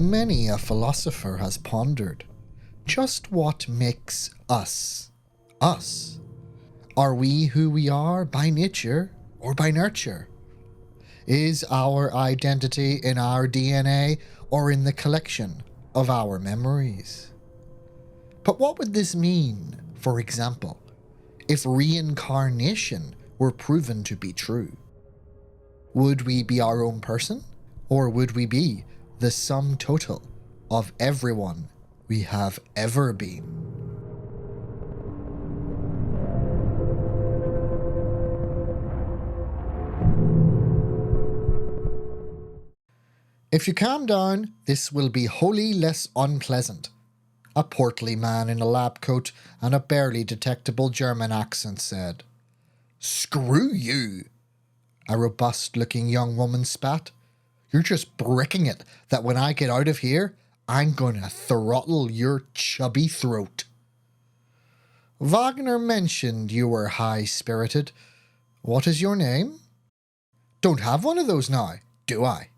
Many a philosopher has pondered just what makes us, us. Are we who we are by nature or by nurture? Is our identity in our DNA or in the collection of our memories? But what would this mean, for example, if reincarnation were proven to be true? Would we be our own person, or would we be the sum total of everyone we have ever been? If you calm down, this will be wholly less unpleasant. A portly man in a lab coat and a barely detectable German accent said. "Screw you," a robust-looking young woman spat. "You're just bricking it that when I get out of here, I'm gonna throttle your chubby throat." "Wagner mentioned you were high-spirited. What is your name?" "Don't have one of those now, do I?"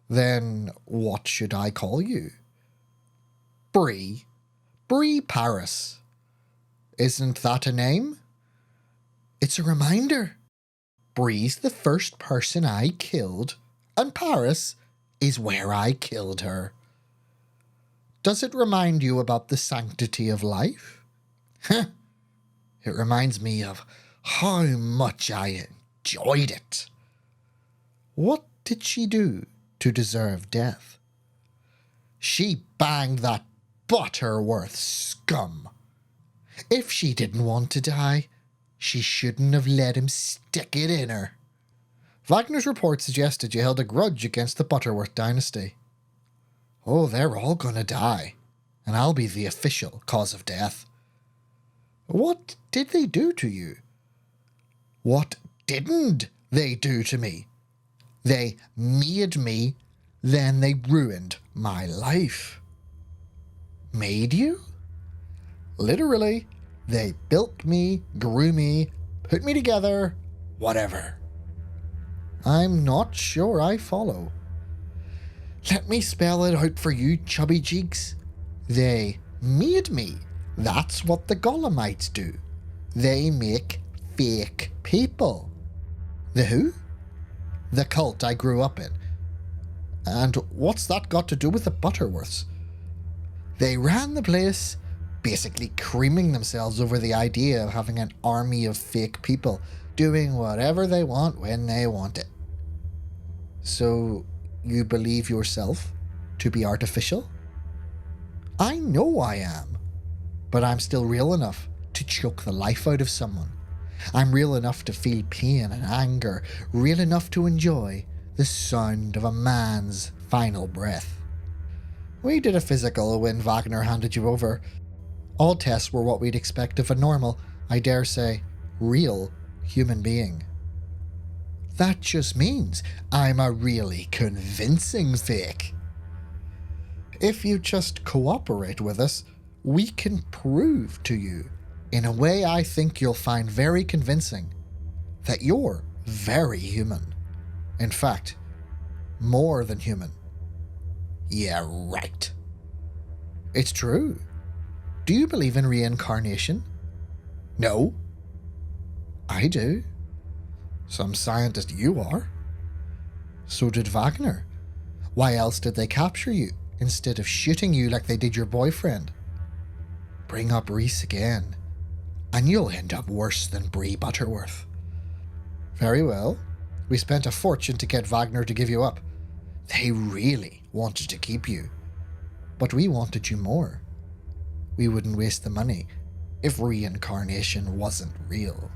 "Then what should I call you?" "Brie Paris." "Isn't that a name?" "It's a reminder. Brie's the first person I killed, and Paris is where I killed her." "Does it remind you about the sanctity of life?" "Heh. It reminds me of how much I enjoyed it." "What did she do to deserve death?" "She banged that Butterworth scum. If she didn't want to die, she shouldn't have let him stick it in her." "Wagner's report suggested you held a grudge against the Butterworth dynasty." "Oh, they're all gonna die, and I'll be the official cause of death." "What did they do to you?" "What didn't they do to me? They made me, then they ruined my life." "Made you?" "Literally. They built me, grew me, put me together, whatever." "I'm not sure I follow." "Let me spell it out for you, chubby cheeks. They made me. That's what the Gollemites do. They make fake people." "The who?" "The cult I grew up in." "And what's that got to do with the Butterworths?" "They ran the place, basically creaming themselves over the idea of having an army of fake people doing whatever they want when they want it." "So you believe yourself to be artificial?" "I know I am, but I'm still real enough to choke the life out of someone. I'm real enough to feel pain and anger, real enough to enjoy the sound of a man's final breath." "We did a physical when Wagner handed you over. All tests were what we'd expect of a normal, I dare say, real human being." "That just means I'm a really convincing fake." "If you just cooperate with us, we can prove to you, in a way I think you'll find very convincing, that you're very human. In fact, more than human." "Yeah, right." "It's true. Do you believe in reincarnation?" "No." "I do." "Some scientist you are." "So did Wagner. Why else did they capture you, instead of shooting you like they did your boyfriend?" "Bring up Reese again, and you'll end up worse than Brie Butterworth." "Very well. We spent a fortune to get Wagner to give you up. They really wanted to keep you. But we wanted you more. We wouldn't waste the money if reincarnation wasn't real."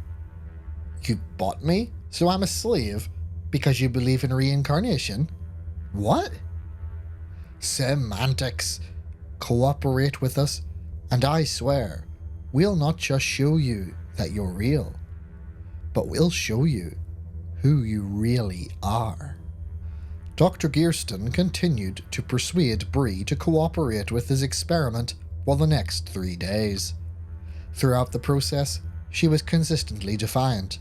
"You bought me, so I'm a slave, because you believe in reincarnation?" "What?" "Semantics. Cooperate with us, and I swear, we'll not just show you that you're real, but we'll show you who you really are." Dr. Gersten continued to persuade Brie to cooperate with his experiment for the next 3 days. Throughout the process, she was consistently defiant,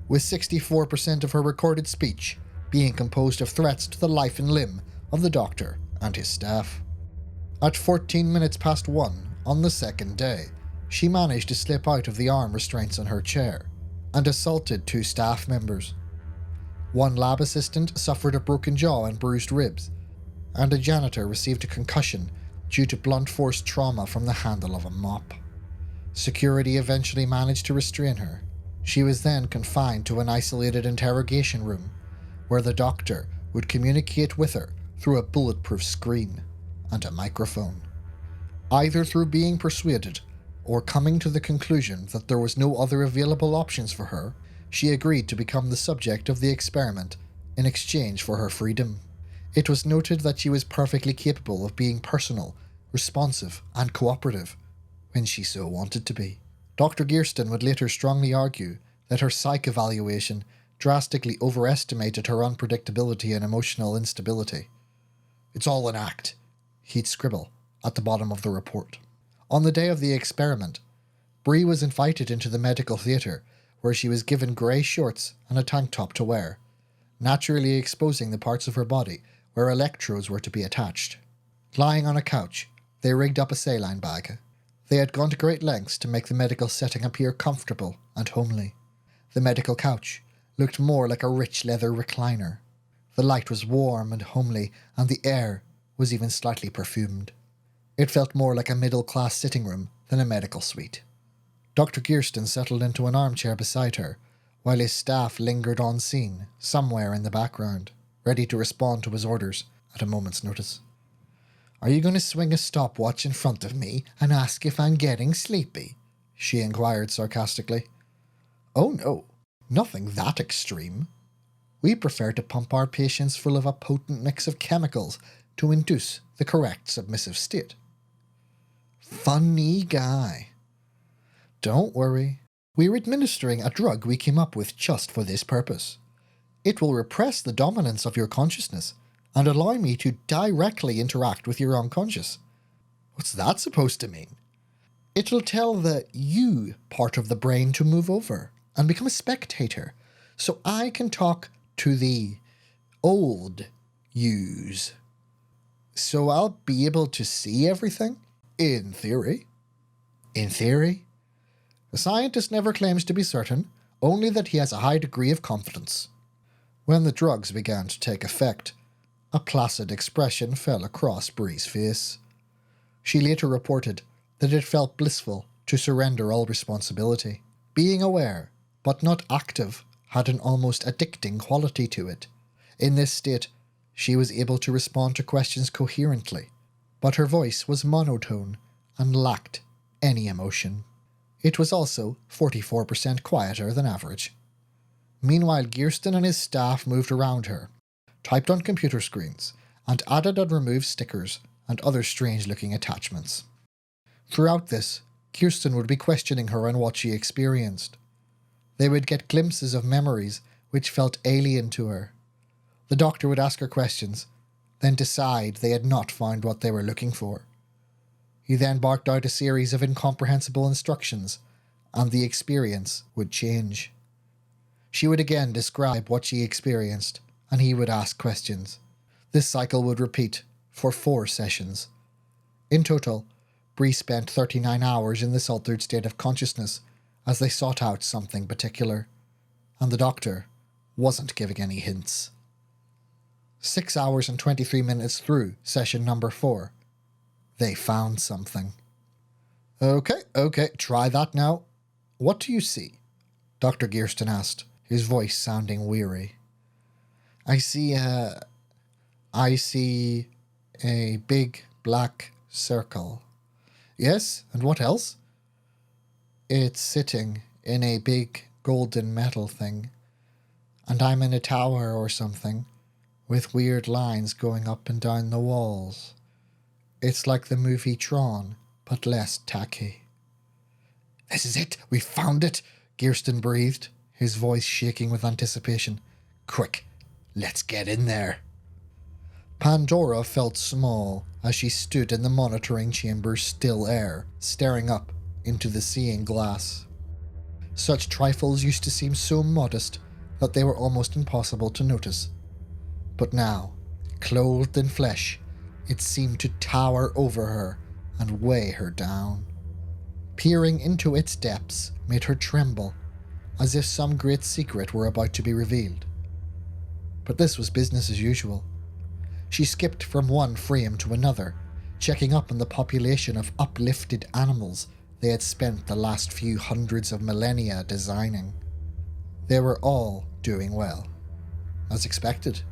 with 64% of her recorded speech being composed of threats to the life and limb of the doctor and his staff. At 14 minutes past 1 on the second day, she managed to slip out of the arm restraints on her chair and assaulted 2 staff members. One lab assistant suffered a broken jaw and bruised ribs, and a janitor received a concussion due to blunt force trauma from the handle of a mop. Security eventually managed to restrain her. She was then confined to an isolated interrogation room, where the doctor would communicate with her through a bulletproof screen and a microphone. Either through being persuaded or coming to the conclusion that there was no other available options for her, she agreed to become the subject of the experiment in exchange for her freedom. It was noted that she was perfectly capable of being personal, responsive, and cooperative when she so wanted to be. Dr. Gersten would later strongly argue that her psych evaluation drastically overestimated her unpredictability and emotional instability. "It's all an act," he'd scribble at the bottom of the report. On the day of the experiment, Brie was invited into the medical theatre, where she was given grey shorts and a tank top to wear, naturally exposing the parts of her body where electrodes were to be attached. Lying on a couch, they rigged up a saline bag. They had gone to great lengths to make the medical setting appear comfortable and homely. The medical couch looked more like a rich leather recliner. The light was warm and homely, and the air was even slightly perfumed. It felt more like a middle-class sitting room than a medical suite. Dr. Gersten settled into an armchair beside her, while his staff lingered on scene, somewhere in the background, ready to respond to his orders at a moment's notice. "Are you going to swing a stopwatch in front of me and ask if I'm getting sleepy?" she inquired sarcastically. "Oh no, nothing that extreme. We prefer to pump our patients full of a potent mix of chemicals to induce the correct submissive state." Funny guy. "Don't worry. We're administering a drug we came up with just for this purpose. It will repress the dominance of your consciousness and allow me to directly interact with your unconscious." "What's that supposed to mean?" "It'll tell the you part of the brain to move over and become a spectator, so I can talk to the old yous. So I'll be able to see everything? In theory." "In theory?" "The scientist never claims to be certain, only that he has a high degree of confidence." When the drugs began to take effect, a placid expression fell across Brie's face. She later reported that it felt blissful to surrender all responsibility. Being aware, but not active, had an almost addicting quality to it. In this state, she was able to respond to questions coherently, but her voice was monotone and lacked any emotion. It was also 44% quieter than average. Meanwhile, Gersten and his staff moved around her, typed on computer screens, and added and removed stickers and other strange-looking attachments. Throughout this, Gersten would be questioning her on what she experienced. They would get glimpses of memories which felt alien to her. The doctor would ask her questions, then decide they had not found what they were looking for. He then barked out a series of incomprehensible instructions, and the experience would change. She would again describe what she experienced, and he would ask questions. This cycle would repeat for 4 sessions. In total, Brie spent 39 hours in this altered state of consciousness as they sought out something particular, and the doctor wasn't giving any hints. 6 hours and 23 minutes through session number 4, they found something. Okay, try that now. What do you see?" Dr. Gersten asked, his voice sounding weary. I see a big black circle." "Yes, and what else?" "It's sitting in a big golden metal thing, and I'm in a tower or something, with weird lines going up and down the walls. It's like the movie Tron, but less tacky." "This is it! We found it!" Gersten breathed, his voice shaking with anticipation. "Quick, let's get in there." Pandora felt small as she stood in the monitoring chamber's still air, staring up into the seeing glass. Such trifles used to seem so modest that they were almost impossible to notice. But now, clothed in flesh, It seemed to tower over her and weigh her down. Peering into its depths made her tremble, as if some great secret were about to be revealed. But this was business as usual. She skipped from one frame to another, checking up on the population of uplifted animals they had spent the last few hundreds of millennia designing. They were all doing well, as expected,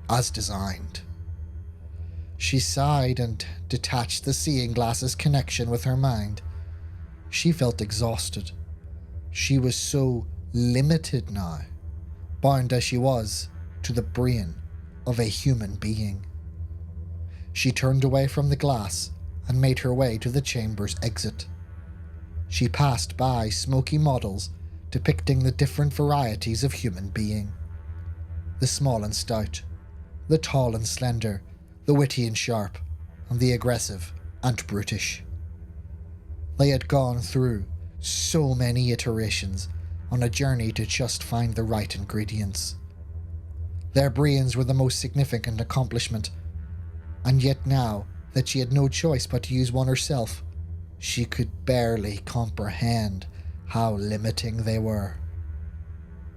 as designed. She sighed and detached the seeing glass's connection with her mind. She felt exhausted. She was so limited now, bound as she was to the brain of a human being. She turned away from the glass and made her way to the chamber's exit. She passed by smoky models depicting the different varieties of human being. The small and stout, the tall and slender, the witty and sharp, and the aggressive and brutish. They had gone through so many iterations on a journey to just find the right ingredients. Their brains were the most significant accomplishment, and yet now that she had no choice but to use one herself, she could barely comprehend how limiting they were.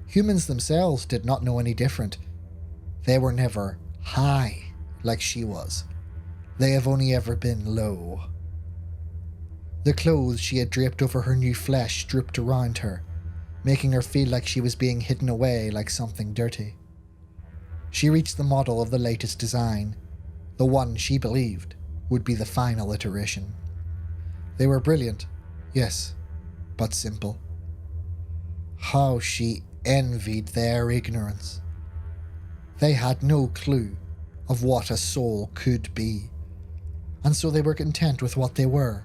Humans themselves did not know any different. They were never high like she was. They have only ever been low. The clothes she had draped over her new flesh drooped around her, making her feel like she was being hidden away like something dirty. She reached the model of the latest design, the one she believed would be the final iteration. They were brilliant, yes, but simple. How she envied their ignorance. They had no clue of what a soul could be, and so they were content with what they were.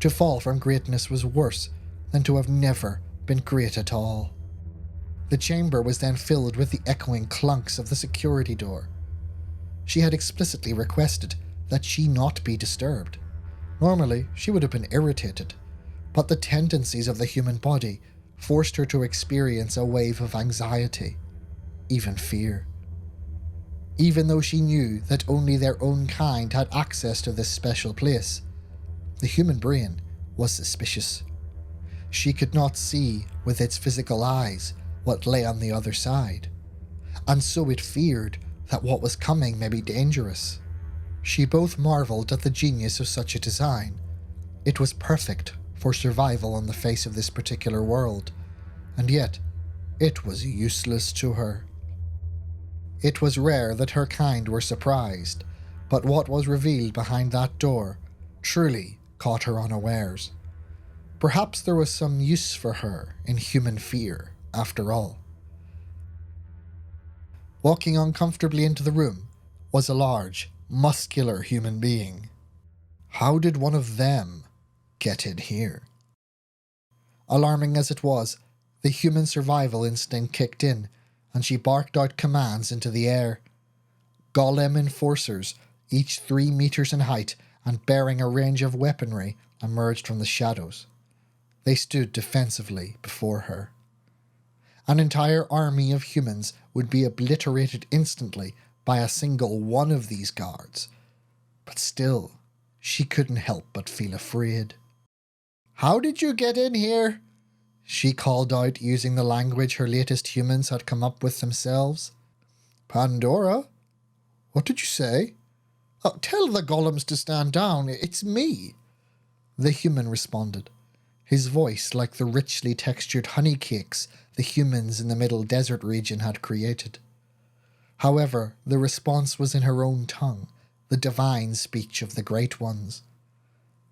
To fall from greatness was worse than to have never been great at all. The chamber was then filled with the echoing clunks of the security door. She had explicitly requested that she not be disturbed. Normally, she would have been irritated, but the tendencies of the human body forced her to experience a wave of anxiety, even fear. Even though she knew that only their own kind had access to this special place, the human brain was suspicious. She could not see with its physical eyes what lay on the other side, and so it feared that what was coming may be dangerous. She both marveled at the genius of such a design. It was perfect for survival on the face of this particular world, and yet it was useless to her. It was rare that her kind were surprised, but what was revealed behind that door truly caught her unawares. Perhaps there was some use for her in human fear, after all. Walking uncomfortably into the room was a large, muscular human being. How did one of them get in here? Alarming as it was, the human survival instinct kicked in, and she barked out commands into the air. Golem enforcers, each 3 meters in height and bearing a range of weaponry, emerged from the shadows. They stood defensively before her. An entire army of humans would be obliterated instantly by a single one of these guards, but still, she couldn't help but feel afraid. "How did you get in here?" she called out using the language her latest humans had come up with themselves. "Pandora? What did you say?" "Oh, tell the golems to stand down, it's me," the human responded, his voice like the richly textured honey cakes the humans in the Middle Desert region had created. However, the response was in her own tongue, the divine speech of the Great Ones.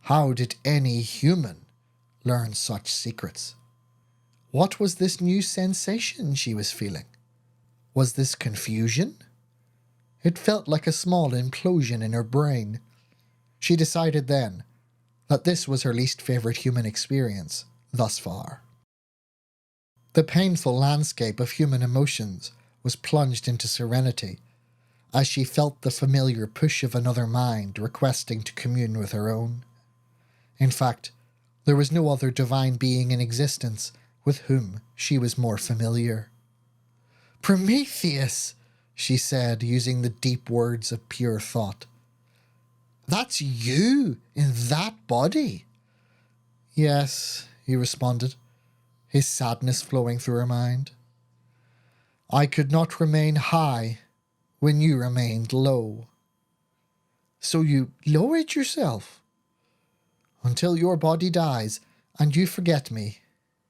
How did any human learn such secrets? What was this new sensation she was feeling? Was this confusion? It felt like a small implosion in her brain. She decided then that this was her least favourite human experience thus far. The painful landscape of human emotions was plunged into serenity as she felt the familiar push of another mind requesting to commune with her own. In fact, there was no other divine being in existence with whom she was more familiar. "Prometheus," she said, using the deep words of pure thought. That's you in that body. Yes, he responded, his sadness flowing through her mind. I could not remain high when you remained low. So you lowered yourself? Until your body dies and you forget me,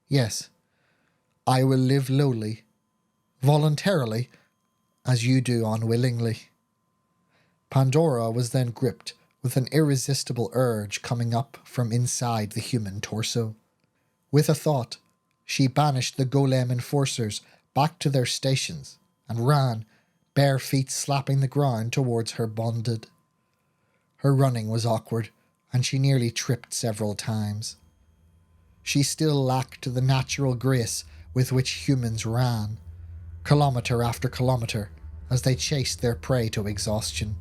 yes, I will live lowly, voluntarily, as you do unwillingly. Pandora was then gripped with an irresistible urge coming up from inside the human torso. With a thought, she banished the golem enforcers back to their stations and ran, bare feet slapping the ground towards her bonded. Her running was awkward, and she nearly tripped several times. She still lacked the natural grace with which humans ran, kilometre after kilometre, as they chased their prey to exhaustion.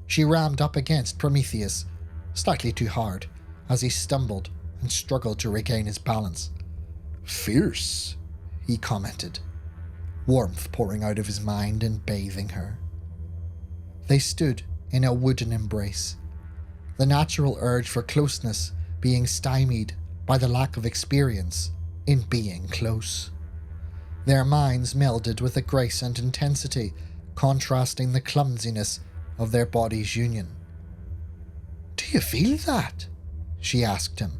She rammed up against Prometheus, slightly too hard, as he stumbled and struggled to regain his balance. Fierce, he commented, warmth pouring out of his mind and bathing her. They stood in a wooden embrace, the natural urge for closeness being stymied by the lack of experience in being close. Their minds melded with a grace and intensity, contrasting the clumsiness of their bodies' union. Do you feel that? She asked him.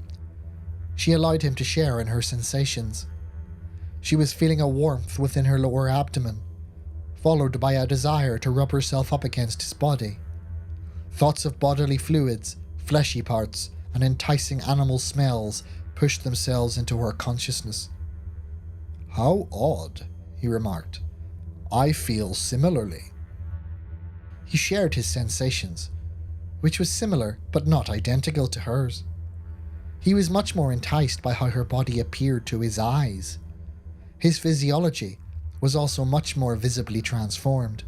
She allowed him to share in her sensations. She was feeling a warmth within her lower abdomen, followed by a desire to rub herself up against his body. Thoughts of bodily fluids, fleshy parts, and enticing animal smells pushed themselves into her consciousness. How odd, he remarked. I feel similarly. He shared his sensations, which was similar but not identical to hers. He was much more enticed by how her body appeared to his eyes. His physiology was also much more visibly transformed,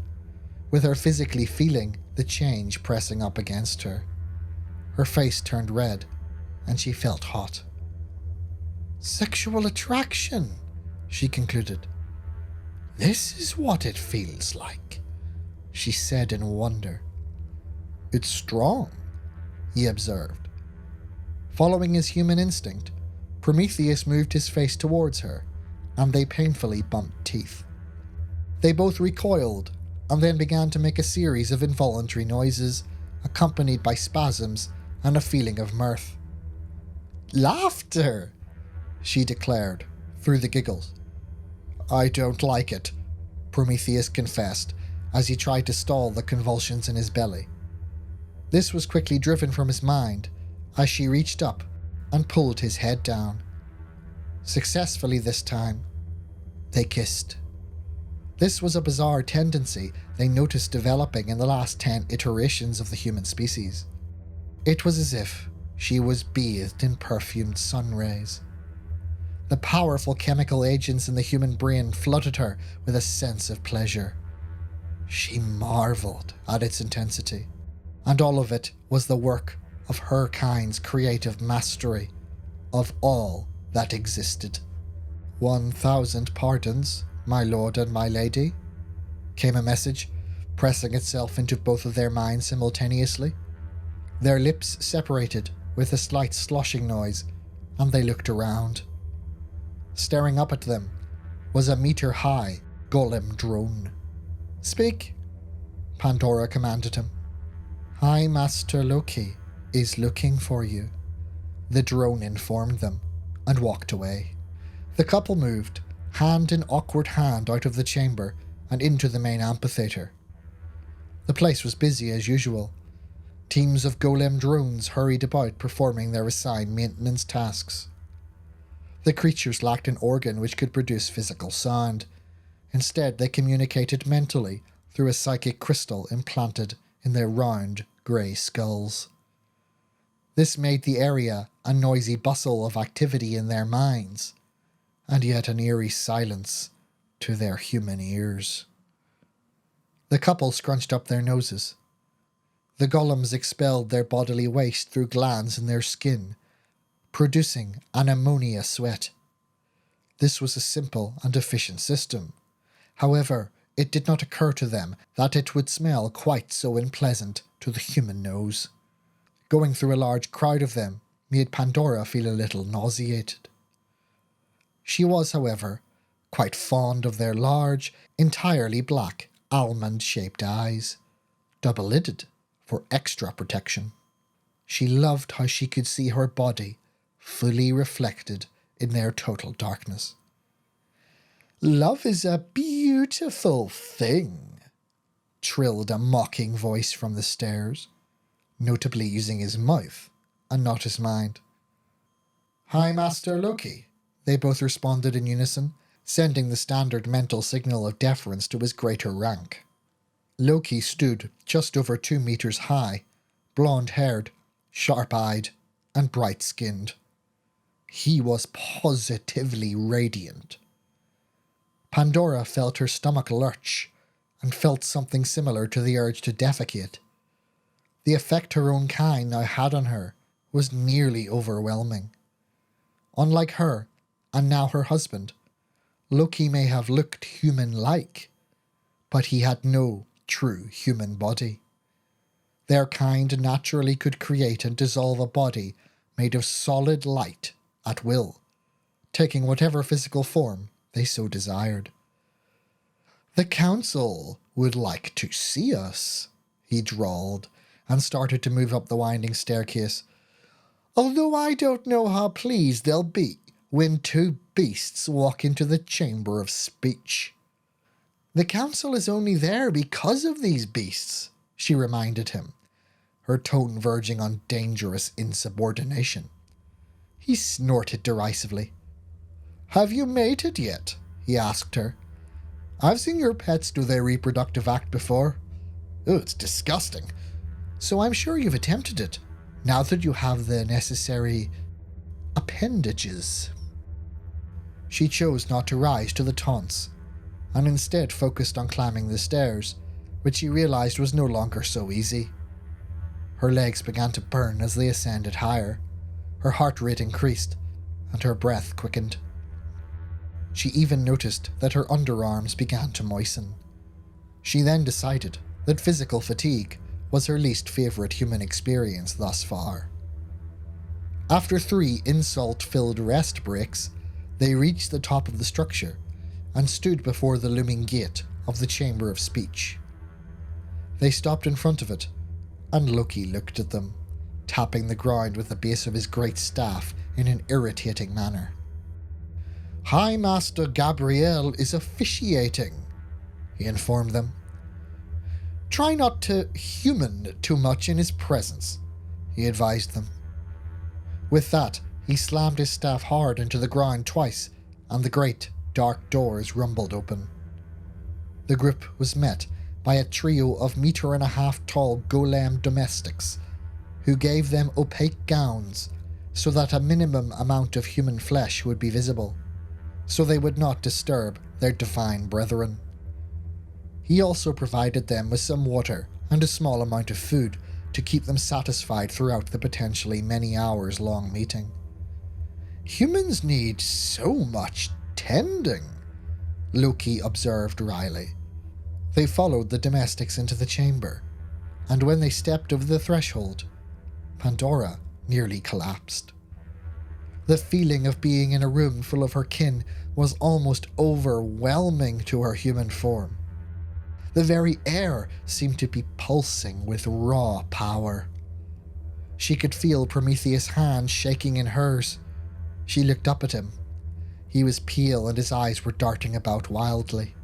with her physically feeling the change pressing up against her. Her face turned red, and she felt hot. Sexual attraction, she concluded. This is what it feels like, she said in wonder. It's strong, he observed. Following his human instinct, Prometheus moved his face towards her, and they painfully bumped teeth. They both recoiled, and then began to make a series of involuntary noises, accompanied by spasms and a feeling of mirth. Laughter, she declared, through the giggles. I don't like it, Prometheus confessed, as he tried to stall the convulsions in his belly. This was quickly driven from his mind, as she reached up and pulled his head down. Successfully this time, they kissed. This was a bizarre tendency they noticed developing in the last 10 iterations of the human species. It was as if she was bathed in perfumed sun rays. The powerful chemical agents in the human brain flooded her with a sense of pleasure. She marveled at its intensity, and all of it was the work of her kind's creative mastery of all that existed. 1,000 pardons, my lord and my lady, came a message, pressing itself into both of their minds simultaneously. Their lips separated with a slight sloshing noise, and they looked around. Staring up at them was a meter-high golem drone. Speak, Pandora commanded him. High Master Loki is looking for you, the drone informed them, and walked away. The couple moved, hand in awkward hand, out of the chamber and into the main amphitheatre. The place was busy as usual. Teams of golem drones hurried about performing their assigned maintenance tasks. The creatures lacked an organ which could produce physical sound. Instead, they communicated mentally through a psychic crystal implanted in their round, grey skulls. This made the area a noisy bustle of activity in their minds, and yet an eerie silence to their human ears. The couple scrunched up their noses. The golems expelled their bodily waste through glands in their skin, producing an ammonia sweat. This was a simple and efficient system. However, it did not occur to them that it would smell quite so unpleasant to the human nose. Going through a large crowd of them made Pandora feel a little nauseated. She was, however, quite fond of their large, entirely black, almond-shaped eyes, double-lidded for extra protection. She loved how she could see her body fully reflected in their total darkness. "Love is a beautiful thing," trilled a mocking voice from the stairs, notably using his mouth and not his mind. "Hi, Master Loki," they both responded in unison, sending the standard mental signal of deference to his greater rank. Loki stood just over 2 meters high, blonde-haired, sharp-eyed, and bright-skinned. He was positively radiant. Pandora felt her stomach lurch and felt something similar to the urge to defecate. The effect her own kind now had on her was nearly overwhelming. Unlike her, and now her husband, Loki may have looked human-like, but he had no true human body. Their kind naturally could create and dissolve a body made of solid light at will, taking whatever physical form they so desired. "The council would like to see us," he drawled, and started to move up the winding staircase. "Although I don't know how pleased they'll be when 2 beasts walk into the chamber of speech." "The council is only there because of these beasts," she reminded him, her tone verging on dangerous insubordination. He snorted derisively. "Have you mated yet?" he asked her. "I've seen your pets do their reproductive act before. Oh, it's disgusting. So I'm sure you've attempted it, now that you have the necessary appendages." She chose not to rise to the taunts, and instead focused on climbing the stairs, which she realized was no longer so easy. Her legs began to burn as they ascended higher, her heart rate increased, and her breath quickened. She even noticed that her underarms began to moisten. She then decided that physical fatigue was her least favourite human experience thus far. After 3 insult-filled rest breaks, they reached the top of the structure and stood before the looming gate of the Chamber of Speech. They stopped in front of it, and Loki looked at them, tapping the ground with the base of his great staff in an irritating manner. "High Master Gabriel is officiating," he informed them. "Try not to human too much in his presence," he advised them. With that, he slammed his staff hard into the ground twice, and the great, dark doors rumbled open. The group was met by a trio of 1.5 meter tall golem domestics, who gave them opaque gowns so that a minimum amount of human flesh would be visible, so they would not disturb their divine brethren. He also provided them with some water and a small amount of food to keep them satisfied throughout the potentially many hours-long meeting. "Humans need so much tending," Loki observed wryly. They followed the domestics into the chamber, and when they stepped over the threshold, Pandora nearly collapsed. The feeling of being in a room full of her kin was almost overwhelming to her human form. The very air seemed to be pulsing with raw power. She could feel Prometheus' hand shaking in hers. She looked up at him. He was pale and his eyes were darting about wildly.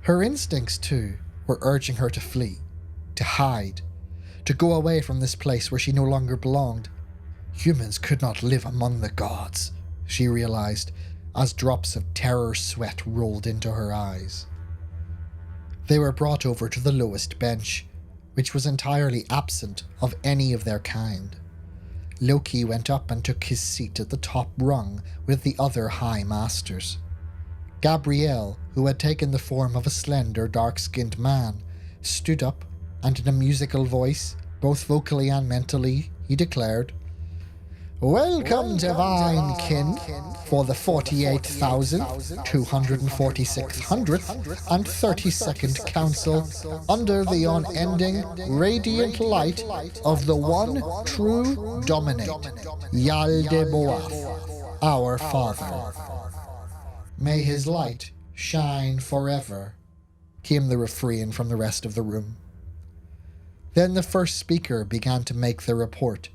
Her instincts, too, were urging her to flee, to hide, to go away from this place where she no longer belonged. Humans could not live among the gods, she realized, as drops of terror sweat rolled into her eyes. They were brought over to the lowest bench, which was entirely absent of any of their kind. Loki went up and took his seat at the top rung with the other High Masters. Gabriel, who had taken the form of a slender, dark-skinned man, stood up, and in a musical voice, both vocally and mentally, he declared, Welcome, divine kin, for the 48,246,132nd Council under the unending, radiant light of the one true dominate, Yaldabaoth, our Father. May his light shine forever, came the refrain from the rest of the room. Then the first speaker began to make their report,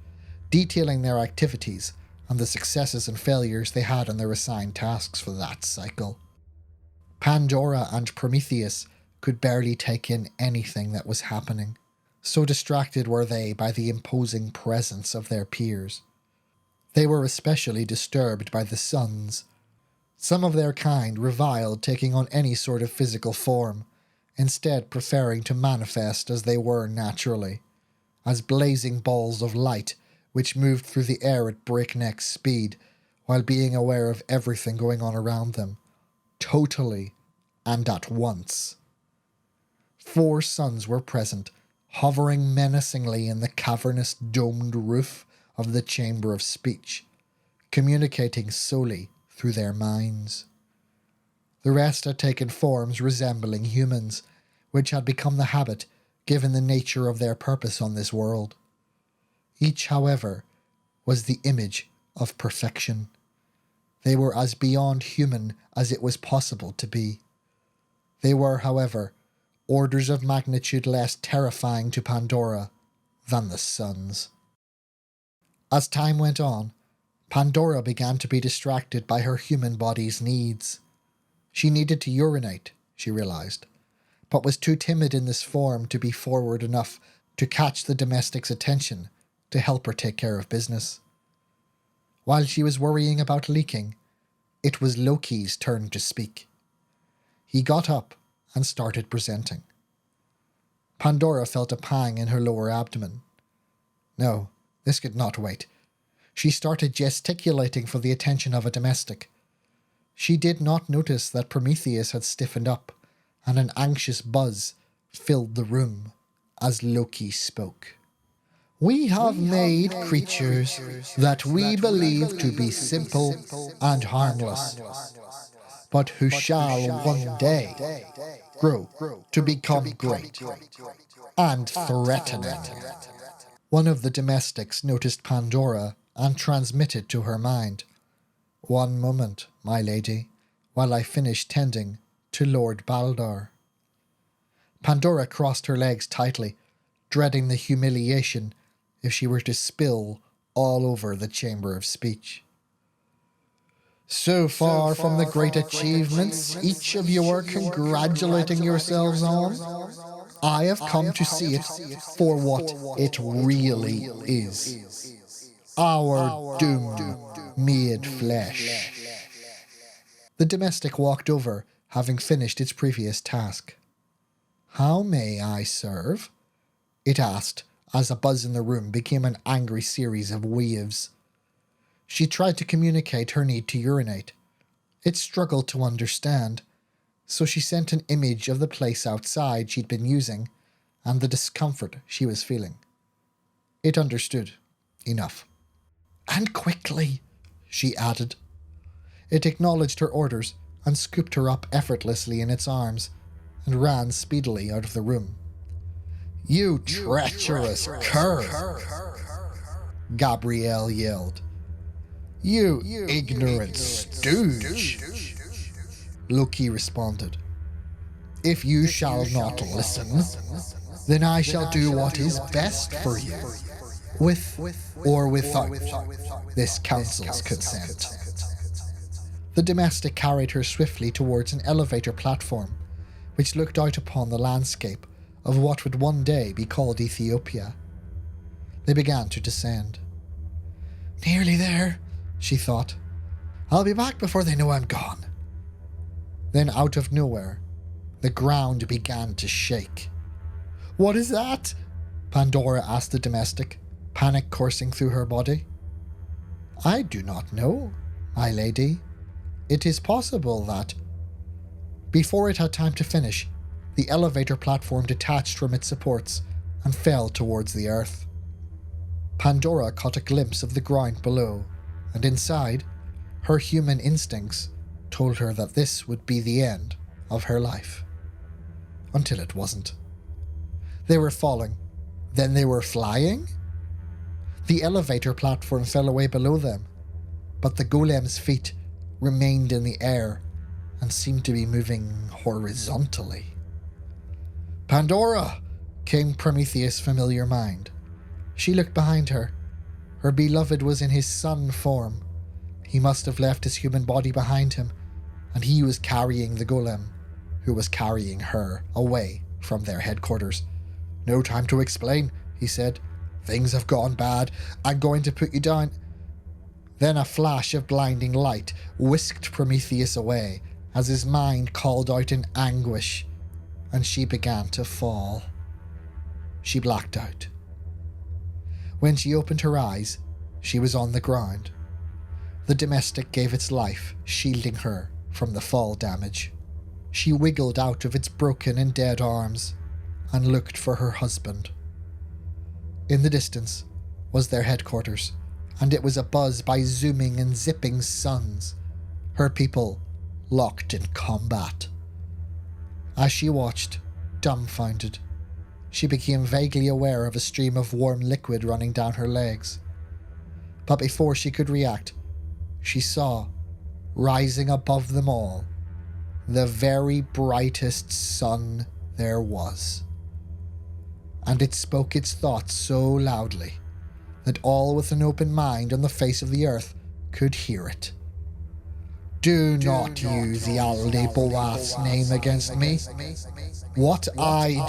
detailing their activities and the successes and failures they had on their assigned tasks for that cycle. Pandora and Prometheus could barely take in anything that was happening, so distracted were they by the imposing presence of their peers. They were especially disturbed by the suns. Some of their kind reviled taking on any sort of physical form, instead preferring to manifest as they were naturally, as blazing balls of light which moved through the air at breakneck speed while being aware of everything going on around them, totally and at once. 4 suns were present, hovering menacingly in the cavernous domed roof of the chamber of speech, communicating solely through their minds. The rest had taken forms resembling humans, which had become the habit given the nature of their purpose on this world. Each, however, was the image of perfection. They were as beyond human as it was possible to be. They were, however, orders of magnitude less terrifying to Pandora than the suns. As time went on, Pandora began to be distracted by her human body's needs. She needed to urinate, she realized, but was too timid in this form to be forward enough to catch the domestic's attention to help her take care of business. While she was worrying about leaking, it was Loki's turn to speak. He got up and started presenting. Pandora felt a pang in her lower abdomen. No, this could not wait. She started gesticulating for the attention of a domestic. She did not notice that Prometheus had stiffened up, and an anxious buzz filled the room as Loki spoke. We have made creatures that we believe to be simple and harmless, but who shall one day grow to become great and threatening. One of the domestics noticed Pandora and transmitted to her mind, "One moment, my lady, while I finish tending to Lord Baldar." Pandora crossed her legs tightly, dreading the humiliation if she were to spill all over the chamber of speech. So far from the great achievements each of you are congratulating yourselves on, I have come to see it for what it really is. Our doom made flesh. The domestic walked over, having finished its previous task. How may I serve? It asked, as a buzz in the room became an angry series of waves. She tried to communicate her need to urinate. It struggled to understand, so she sent an image of the place outside she'd been using and the discomfort she was feeling. It understood enough. And quickly, she added. It acknowledged her orders and scooped her up effortlessly in its arms and ran speedily out of the room. You treacherous cur! Gabrielle yelled. You ignorant stooge! Loki responded. If you shall not listen, then I shall do what is best for you, with or without this council's consent. The domestic carried her swiftly towards an elevator platform, which looked out upon the landscape of what would one day be called Ethiopia. They began to descend. Nearly there, she thought. I'll be back before they know I'm gone. Then out of nowhere, the ground began to shake. What is that? Pandora asked the domestic, panic coursing through her body. I do not know, my lady. It is possible that... Before it had time to finish, the elevator platform detached from its supports and fell towards the earth. Pandora caught a glimpse of the ground below, and inside, her human instincts told her that this would be the end of her life. Until it wasn't. They were falling, then they were flying? The elevator platform fell away below them, but the golem's feet remained in the air and seemed to be moving horizontally. Pandora! Came Prometheus' familiar mind. She looked behind her. Her beloved was in his sun form. He must have left his human body behind him, and he was carrying the golem, who was carrying her away from their headquarters. "No time to explain," he said. "Things have gone bad. I'm going to put you down." Then a flash of blinding light whisked Prometheus away as his mind called out in anguish, and she began to fall. She blacked out. When she opened her eyes, she was on the ground. The domestic gave its life, shielding her from the fall damage. She wiggled out of its broken and dead arms and looked for her husband. In the distance was their headquarters, and it was abuzz by zooming and zipping suns, her people locked in combat. As she watched, dumbfounded, she became vaguely aware of a stream of warm liquid running down her legs. But before she could react, she saw, rising above them all, the very brightest sun there was. And it spoke its thoughts so loudly that all with an open mind on the face of the earth could hear it. "Do not use the Aldebaoth's name against me. What I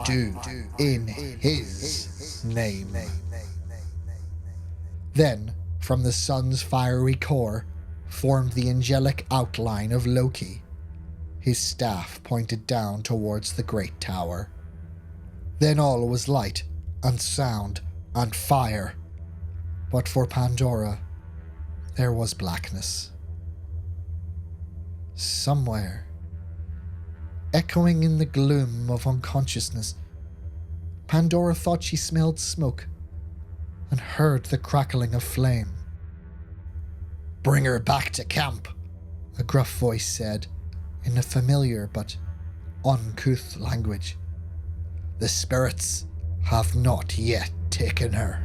do in his name." Then, from the sun's fiery core, formed the angelic outline of Loki. His staff pointed down towards the great tower. Then all was light and sound and fire. But for Pandora, there was blackness. Somewhere, echoing in the gloom of unconsciousness, Pandora thought she smelled smoke and heard the crackling of flame. "Bring her back to camp," a gruff voice said, in a familiar but uncouth language. "The spirits have not yet taken her."